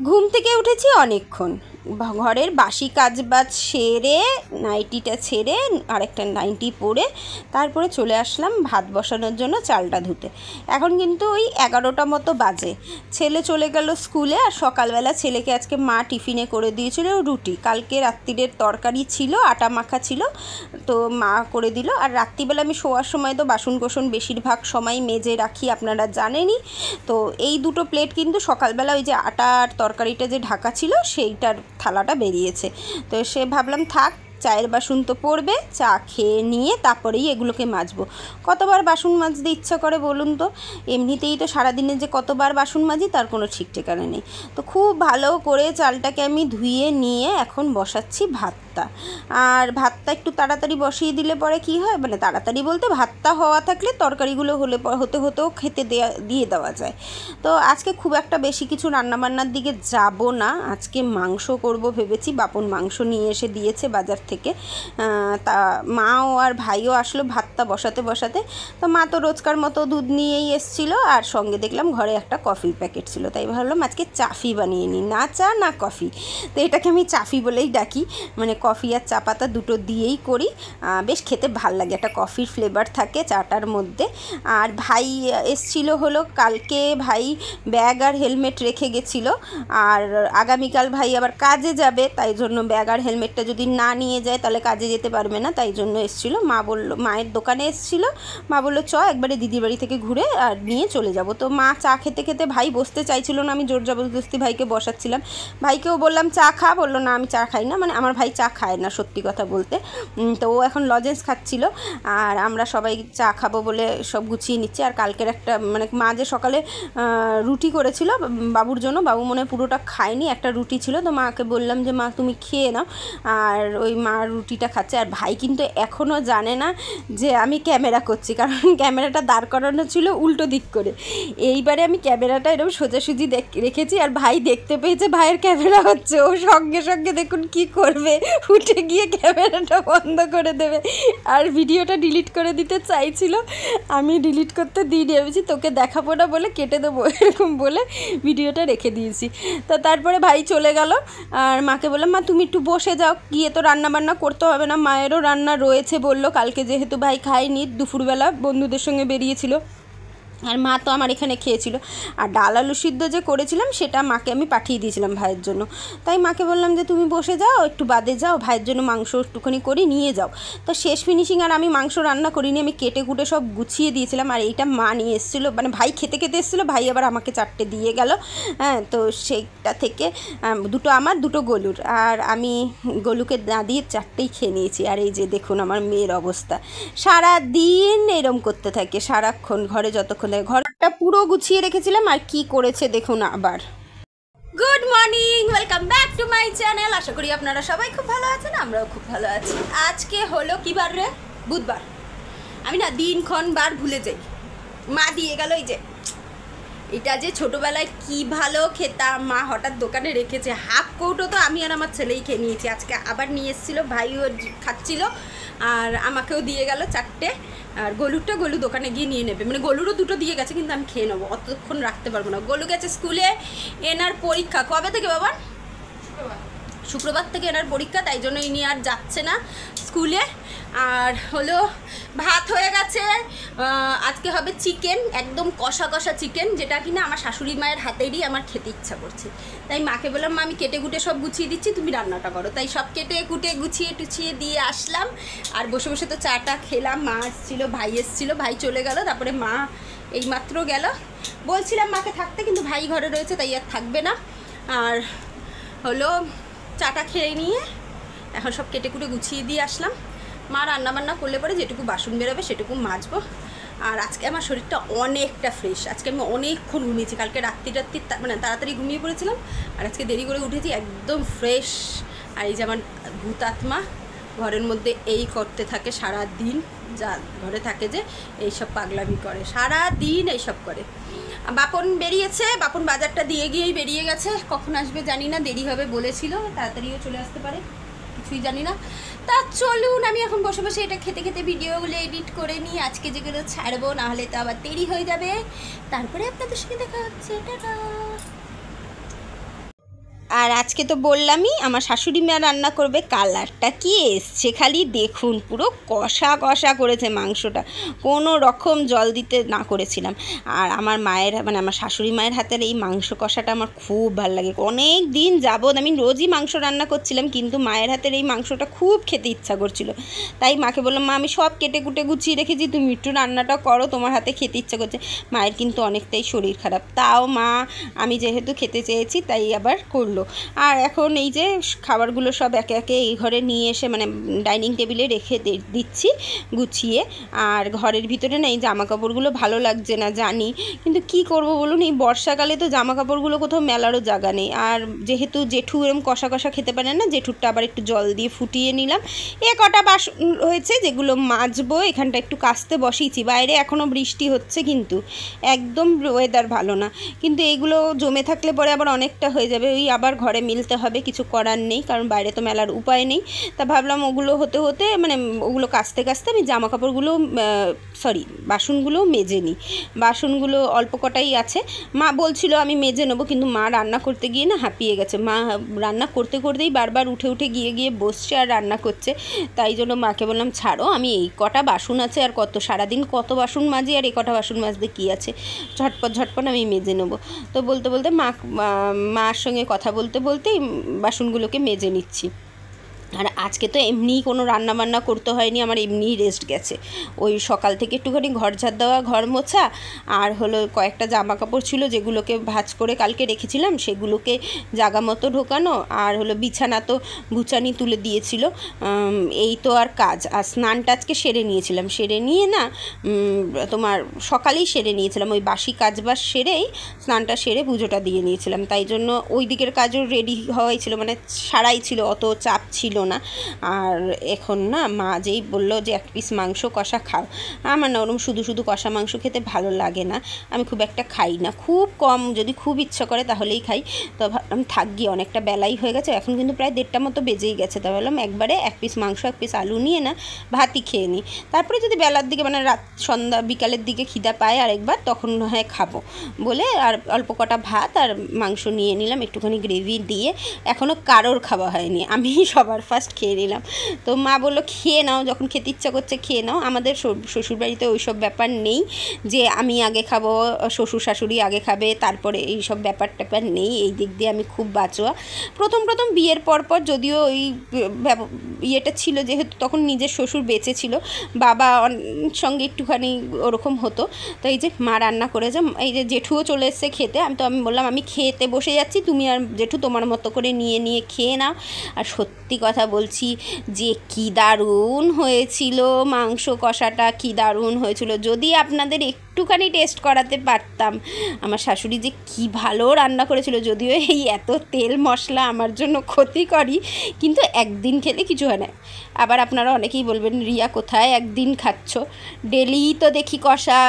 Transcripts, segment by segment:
ঘুম থেকে উঠেছি অনেকক্ষণ, ঘরের বাসি কাজবাজ সেরে নাইটিটা ছেড়ে আরেকটা নাইটি পরে তারপরে চলে আসলাম ভাত বসানোর জন্য চালটা ধুতে। এখন কিন্তু ওই 11টা মতো বাজে। ছেলে চলে গেল স্কুলে, আর সকালবেলা ছেলেকে আজকে মা টিফিনে করে দিয়েছিল রুটি। কালকে রাত্রিরের তরকারি ছিল, আটা মাখা ছিল, তো মা করে দিল। আর রাত্রিবেলা আমি শোয়ার সময় তো বাসন কোসন বেশিরভাগ সময় মেজে রাখি, আপনারা জানেনই। তো এই দুটো প্লেট কিন্তু সকালবেলা ওই যে আটা আর তরকারিটা যে ঢাকা ছিল সেইটার থালাটা বেরিয়েছে। তো সে ভাবলাম থাক, চায়ের বাসন তো পড়বে, চা খেয়ে নিয়ে তারপরেই এগুলোকে মাজবো। কতবার বাসন মাজতে ইচ্ছা করে বলুন তো? এমনিতেই তো সারাদিনে যে কতবার বাসন মাজি তার কোনো ঠিক ঠিকানা নেই। তো খুব ভালো করে চালটাকে আমি ধুয়ে নিয়ে এখন বসাচ্ছি ভাতটা। আর ভাতটা একটু তাড়াতাড়ি বসিয়ে দিলে পরে কি হয়, মানে তাড়াতাড়ি বলতে ভাতটা হওয়া থাকলে তরকারিগুলো হতেও খেতে দিয়ে দেওয়া যায়। তো আজকে খুব একটা বেশি কিছু রান্নাবান্নার দিকে যাব না, আজকে মাংস করব ভেবেছি। বাপন মাংস নিয়ে এসে দিয়েছে বাজার থেকে। তা মাও আর ভাইও আসলো ভাতটা বসাতে। তো মা তো রোজকার মতো দুধ নিয়েই এসেছিলো, আর সঙ্গে দেখলাম ঘরে একটা কফির প্যাকেট ছিল। তাই ভাবলাম আজকে চাফি বানিয়ে নিই, না চা না কফি। তো এটাকে আমি চাফি বলেই ডাকি, মানে কফি আর চা পাতা দুটো দিয়েই করি। বেশ খেতে ভাল লাগে, একটা কফির ফ্লেভার থাকে চাটার মধ্যে। আর ভাই এসেছিলো হলো কালকে, ভাই ব্যাগ আর হেলমেট রেখে গেছিলো, আর আগামীকাল ভাই আবার কাজে যাবে, তাই জন্য ব্যাগ আর হেলমেটটা যদি না নিয়ে যায় তাহলে কাজে যেতে পারবে না, তাই জন্য এসেছিলো। মা বললো, মায়ের দোকানে এসেছিলো, মা বললো চ একবারে দিদির বাড়ি থেকে ঘুরে আর নিয়ে চলে যাব। তো মা চা খেতে খেতে, ভাই বসতে চাইছিল না, আমি জোর জবরদস্তি ভাইকে বসাচ্ছিলাম। ভাইকেও বললাম চা খা, বললো না আমি চা খাই না, মানে আমার ভাই চা খায় না সত্যি কথা বলতে। তো ও এখন লজেন্স খাচ্ছিল, আর আমরা সবাই চা খাবো বলে সব গুছিয়ে নিচ্ছি। আর কালকের একটা মানে মা যে সকালে রুটি করেছিল বাবুর জন্য, বাবু মনে পুরোটা খায়নি, একটা রুটি ছিল, তো মাকে বললাম যে মা তুমি খেয়ে নাও। আর ওই মা রুটিটা খাচ্ছে। আর ভাই কিন্তু এখনও জানে না যে আমি ক্যামেরা করছি, কারণ ক্যামেরাটা দাঁড় করানো ছিল উল্টো দিক করে। এইবারে আমি ক্যামেরাটা এরকম সোজাসুজি রেখেছি, আর ভাই দেখতে পেয়েছে ভাইয়ের ক্যামেরা হচ্ছে, ও সঙ্গে সঙ্গে দেখুন কি করবে, উঠে গিয়ে ক্যামেরাটা বন্ধ করে দেবে। আর ভিডিওটা ডিলিট করে দিতে চাইছিল, আমি ডিলিট করতে দিয়ে ভেবেছি তোকে দেখাবো না বলে কেটে দেবো, এরকম বলে ভিডিওটা রেখে দিয়েছি। তো তারপরে ভাই চলে গেল, আর মাকে বললাম মা তুমি একটু বসে যাও, গিয়ে তো রান্না বান্না করতে হবে না, মায়েরও রান্না রয়েছে বললো, কালকে যেহেতু ভাই খায়নি, দুপুরবেলা বন্ধুদের সঙ্গে বেরিয়েছিল, আর মা তো আমার এখানে খেয়েছিল। আর ডাল আলু সিদ্ধ যে করেছিলাম সেটা মাকে আমি পাঠিয়ে দিয়েছিলাম ভাইয়ের জন্য। তাই মাকে বললাম যে তুমি বসে যাও, একটু বাদে যাও, ভাইয়ের জন্য মাংস একটুখানি করে নিয়ে যাও। তো শেষ ফিনিশিং আর আমি মাংস রান্না করিনি, আমি কেটে কুটে সব গুছিয়ে দিয়েছিলাম। আর এইটা মা নিয়ে এসেছিলো, মানে ভাই খেতে এসেছিলো, ভাই আবার আমাকে 4টে দিয়ে গেল। হ্যাঁ, তো সেইটা থেকে দুটো আমার, দুটো গলুর, আর আমি গলুকে না দিয়ে 4টেই খেয়ে নিয়েছি। আর এই যে দেখুন আমার মেয়ের অবস্থা, সারা দিন এরম করতে থাকে, সারাক্ষণ ঘরে যতক্ষণ থাকে। ঘরটা পুরো গুছিয়ে রেখেছিলাম, আর কি করেছে দেখুন আবার। Good morning, welcome back to my channel. আশা করি আপনারা সবাই খুব ভালো আছেন, আমরাও খুব ভালো আছি। আজকে হলো কি বার রে? বুধবার। আমি না দিনক্ষণ বার ভুলে যাই। মা দিয়ে গেল এই যে, এটা যে ছোটোবেলায় কি ভালো খেতাম, মা হঠাৎ দোকানে রেখেছে, হাফ কৌটো তো আমি আর আমার ছেলেই খেয়ে নিয়েছি। আজকে আবার নিয়ে এসেছিলো, ভাইও খাচ্ছিল, আর আমাকেও দিয়ে গেল 4টে। আর গলু দোকানে গিয়ে নিয়ে নেবে, মানে গলুরও 2টো দিয়ে গেছে, কিন্তু আমি খেয়ে নেবো, অতক্ষণ রাখতে পারবো না। গলু গেছে স্কুলে, এনার পরীক্ষা কবে থেকে বাবা? শুক্রবার থেকে এনার পরীক্ষা, তাই জন্য ইনি আর যাচ্ছে না স্কুলে। আর হলো ভাত হয়ে গেছে, আজকে হবে চিকেন, একদম কষা কষা চিকেন, যেটা কিনা আমার শাশুড়ি মায়ের হাতেরই আমার খেতে ইচ্ছা করছে। তাই মাকে বললাম মা আমি কেটে কুটে সব গুছিয়ে দিচ্ছি, তুমি রান্নাটা করো। তাই সব কেটে কুটে গুছিয়ে টুছিয়ে দিয়ে আসলাম, আর বসে বসে তো চাটা খেলাম। মা এসেছিলো, ভাই এসেছিলো, ভাই চলে গেল, তারপরে মা এইমাত্র গেল। বলছিলাম মাকে থাকতে, কিন্তু ভাই ঘরে রয়েছে তাই আর থাকবে না। আর হলো চাটা খেয়ে নিয়ে এখন সব কেটে কুটে গুছিয়ে দিয়ে আসলাম। মা রান্নাবান্না করলে পরে যেটুকু বাসন বেরোবে সেটুকু মাজবো। আর আজকে আমার শরীরটা অনেকটা ফ্রেশ, আজকে আমি অনেকক্ষণ ঘুমিয়েছি, কালকে রাত্রি মানে তাড়াতাড়ি ঘুমিয়ে পড়েছিলাম, আর আজকে দেরি করে উঠেছি, একদম ফ্রেশ। আর এই যে আমার ভূতাত্মা ঘরের মধ্যে এই করতে থাকে সারা দিন, যা ঘরে থাকে যে এইসব পাগলামি করে, সারা দিন এইসব করে। বাপন বেরিয়েছে, বাপন বাজারটা দিয়ে গিয়েই বেরিয়ে গেছে, কখন আসবে জানি না, দেরি হবে বলেছিল, তাড়াতাড়িও চলে আসতে পারে, কিছুই জানি না। তা চলুন আমি এখন বসে বসে এটা খেতে খেতে ভিডিওগুলো এডিট করে নিই, আজকে যেগুলো ছাড়বো, নাহলে তো আবার দেরি হয়ে যাবে। তারপরে আপনাদের সঙ্গে দেখা হচ্ছে, টাটা। আর আজকে তো বললামই আমার শাশুড়ি মা রান্না করবে, কালারটা কি এসছে খালি দেখুন, পুরো কষা কষা করেছে মাংসটা, কোনো রকম জল দিতে না করেছিলাম। আর আমার মায়ের মানে আমার শাশুড়ি মায়ের হাতের এই মাংস কষাটা আমার খুব ভালো লাগে। অনেক দিন যাবৎ আমি রোজই মাংস রান্না করছিলাম, কিন্তু মায়ের হাতের এই মাংসটা খুব খেতে ইচ্ছা করছিল। তাই মাকে বললাম, মা আমি সব কেটে কুটে গুছিয়ে রেখেছি, তুমি একটু রান্নাটা করো, তোমার হাতে খেতে ইচ্ছা করছে। মায়ের কিন্তু অনেকটাই শরীর খারাপ, তাও মা আমি যেহেতু খেতে চেয়েছি তাই আবার করলো। আর এখন এই যে খাবারগুলো সব একে একে এই ঘরে নিয়ে এসে মানে ডাইনিং টেবিলে রেখে দিচ্ছি গুছিয়ে। আর ঘরের ভিতরে না এই জামা কাপড়গুলো ভালো লাগছে না জানি, কিন্তু কি করব বলুন, এই বর্ষাকালে তো জামা কাপড়গুলো কোথাও মেলারও জায়গা নেই। আর যেহেতু জেঠু এরম কষা কষা খেতে পারে না, জেঠুরটা আবার একটু জল দিয়ে ফুটিয়ে নিলাম। কটা বাসন হয়েছে যেগুলো মাজবো, এখানটা একটু কাচতে বসিয়েছি। বাইরে এখনও বৃষ্টি হচ্ছে, কিন্তু একদম ওয়েদার ভালো না, কিন্তু এইগুলো জমে থাকলে পরে আবার অনেকটা হয়ে যাবে, ওই আবার ঘরে মিলতে হবে, কিছু করার নেই, কারণ বাইরে তো মেলার উপায় নেই। তা ভাবলাম ওগুলো হতে হতে মানে ওগুলো কাচতে কাচতে আমি জামা কাপড়গুলো বাসনগুলো মেজে নিই। বাসনগুলো অল্প কটাই আছে, মা বলছিল আমি মেজে নেবো, কিন্তু মা রান্না করতে গিয়ে না হাঁপিয়ে গেছে। মা রান্না করতে করতেই বারবার উঠে উঠে গিয়ে গিয়ে বসছে আর রান্না করছে। তাই জন্য মাকে বললাম ছাড়ো, আমি এই কটা বাসন আছে আর কত, সারাদিন কত বাসন মাজি, আর এই কটা বাসন মাজতে কী আছে, ঝটপট ঝটপট আমি মেজে নেবো। তো বলতে বলতে মার সঙ্গে কথা বলতে বলতেই বাসনগুলোকে মেজে নিচ্ছি। আর আজকে তো এমনিই কোনো রান্না বান্না করতে হয়নি, আমার এমনিই রেস্ট গেছে। ওই সকাল থেকে একটুখানি ঘর ঝাড় দেওয়া, ঘর মোছা, আর হলো কয়েকটা জামা কাপড় ছিল যেগুলোকে ভাঁজ করে কালকে রেখেছিলাম, সেগুলোকে জায়গা মতো ঢোকানো, আর হলো বিছানা তো গুছানি তুলে দিয়েছিল, এই তো আর কাজ। আর স্নানটা আজকে সেরে নিয়েছিলাম, সেরে নিয়ে না তোমার সকালেই সেরে নিয়েছিলাম, ওই বাসি কাজবাজ সেরেই স্নানটা সেরে পুজোটা দিয়ে নিয়েছিলাম। তাই জন্য ওই দিকের কাজও রেডি হওয়াই ছিল, মানে সারাই ছিল, অত চাপ ছিল না। আর এখন না মা যেই বললো যে এক পিস মাংস কষা খাও, আমার না ওরকম শুধু শুধু কষা মাংস খেতে ভালো লাগে না, আমি খুব একটা খাই না, খুব কম, যদি খুব ইচ্ছা করে তাহলেই খাই। তো ভাবলাম থাক গিয়ে, অনেকটা বেলাই হয়ে গেছে, এখন কিন্তু প্রায় 1:30 মতো বেজেই গেছে। তো ভাবলাম একবারে এক পিস মাংস এক পিস আলু নিয়ে না ভাতই খেয়ে নিই, তারপরে যদি বেলার দিকে মানে রাত সন্ধ্যা বিকালের দিকে খিদা পায় আরেকবার, তখন হয় খাবো বলে আর অল্প কটা ভাত আর মাংস নিয়ে নিলাম, একটুখানি গ্রেভি দিয়ে। এখনও কারোর খাওয়া হয়নি, আমি সবার ফার্স্ট খেয়ে নিলাম। তো মা বললো খেয়ে নাও, যখন খেতে ইচ্ছা করছে খেয়ে নাও। আমাদের শ্বশুরবাড়িতে ওইসব ব্যাপার নেই যে আমি আগে খাবো, শ্বশুর শাশুড়ি আগে খাবে, তারপরে এইসব ব্যাপার ট্যাপার নেই। এই দিক দিয়ে আমি খুব বাঁচোয়া। প্রথম বিয়ের পর যদিও ওই ইয়েটা ছিল, যেহেতু তখন নিজের শ্বশুর বেঁচে ছিল, বাবা সঙ্গে একটুখানি ওরকম হতো। তো এই যে মা রান্না করেছে, এই যে জেঠুও চলে এসছে খেতে, আমি বললাম আমি খেতে বসে যাচ্ছি, তুমি আর জেঠু তোমার মতো করে নিয়ে খেয়ে নাও। আর সত্যি কথা বলছি যে কি দারুণ হয়েছিল মাংস কষাটা, কি দারুণ হয়েছিল। যদি আপনাদের একটুখানি টেস্ট করাতে পারতাম, আমার শাশুড়ি যে কি ভালো রান্না করেছিল। যদিও এই এত তেল মশলা আমার জন্য ক্ষতিকরই, কিন্তু একদিন খেলে কিছু হয় না। আবার আপনারা অনেকেই বলবেন রিয়া কোথায় একদিন খাচ্ছ, ডেলি তো দেখি কষা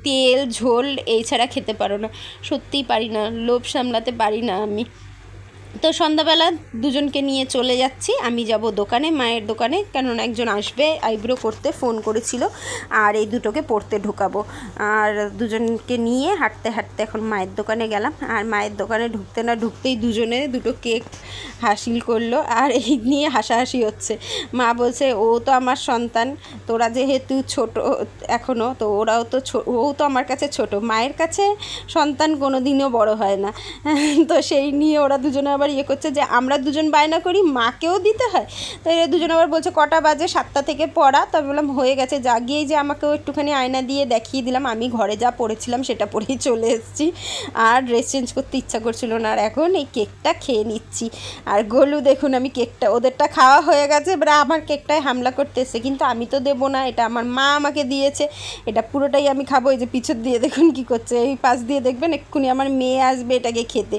তেল ঝোল এই ছাড়া খেতে পারো না। সত্যিই পারি না, লোভ সামলাতে পারি না আমি। তো সন্ধ্যাবেলা দুজনকে নিয়ে চলে যাচ্ছি, আমি যাব দোকানে, মায়ের দোকানে, কেননা একজন আসবে আইব্রো করতে, ফোন করেছিল, আর এই দুটোকে পড়তে ঢোকাবো। আর দুজনকে নিয়ে হাঁটতে হাঁটতে এখন মায়ের দোকানে গেলাম। আর মায়ের দোকানে ঢুকতে না ঢুকতেই দুজনে দুটো কেক হাসিল করলো, আর এই নিয়ে হাসাহাসি হচ্ছে। মা বলছে ও তো আমার সন্তান, তোরা যেহেতু ছোট এখনও, তো ওরাও তো ও তো আমার কাছে ছোট, মায়ের কাছে সন্তান কোনো দিনও বড় হয় না। তো সেই নিয়ে ওরা দুজনে আবার ইয়ে করছে যে আমরা দুজন বায়না করি, মাকেও দিতে হয়। তো এরা দুজন আবার বলছে কটা বাজে, 7টা থেকে পড়া। তো বললাম হয়ে গেছে, যা গিয়েই যে আমাকেও একটুখানি আয়না দিয়ে দেখিয়ে দিলাম, আমি ঘরে যা পড়েছিলাম সেটা পরেই চলে এসেছি, আর ড্রেস চেঞ্জ করতে ইচ্ছা করছিল না। আর এখন এই কেকটা খেয়ে নিচ্ছি। আর গোলু দেখুন, আমি কেকটা ওদেরটা খাওয়া হয়ে গেছে, এবার আমার কেকটায় হামলা করতে এসছে, কিন্তু আমি তো দেবো না, এটা আমার মা আমাকে দিয়েছে, এটা পুরোটাই আমি খাবো। এই যে পিছন দিয়ে দেখুন কি করছে, এই পাশ দিয়ে দেখবেন এক্ষুনি আমার মেয়ে আসবে এটাকে খেতে।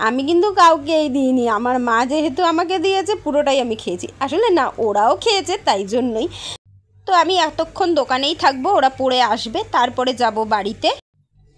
আমি কিন্তু কাউকেই দিইনি, আমার মা যেহেতু আমাকে দিয়েছে পুরোটাই আমি খেয়েছি। আসলে না, ওরাও খেয়েছে তাই জন্যই। তো আমি এতক্ষণ দোকানেই থাকবো, ওরা পড়ে আসবে, তারপরে যাব বাড়িতে।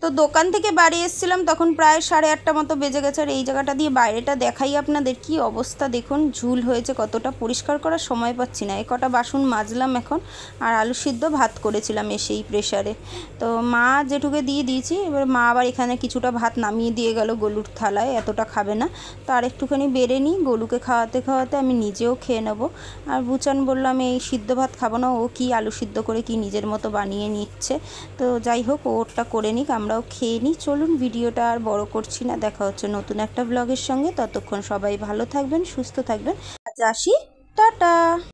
তো দোকান থেকে বাড়ি এসেছিলাম তখন প্রায় 8:30 মতো বেজে গেছে। আর এই জায়গাটা দিয়ে বাইরেটা দেখাই আপনাদের, কি অবস্থা দেখুন, ঝুল হয়েছে কতটা, পরিষ্কার করার সময় পাচ্ছি না। কটা বাসন মাজলাম এখন, আর আলু সিদ্ধ ভাত করেছিলাম এসেই প্রেশারে। তো মা জেঠুকে দিয়ে দিয়েছি, এবার মা আবার এখানে কিছুটা ভাত নামিয়ে দিয়ে গেল গলুর থালায়, এতটা খাবে না। তো আর একটুখানি বেড়ে নিই, গলুকে খাওয়াতে খাওয়াতে আমি নিজেও খেয়ে নেবো। আর বুচান বললাম এই সিদ্ধ ভাত খাবো না, ও কি আলু সিদ্ধ করে কি নিজের মতো বানিয়ে নিচ্ছে। তো যাই হোক, ওরটা করে নিক, আমরাও খেয়ে নিই। চলুন, ভিডিওটা আর বড় করছি না, দেখা হচ্ছে নতুন একটা ব্লগের সঙ্গে। ততক্ষণ সবাই ভালো থাকবেন, সুস্থ থাকবেন। আজ আসি, টাটা।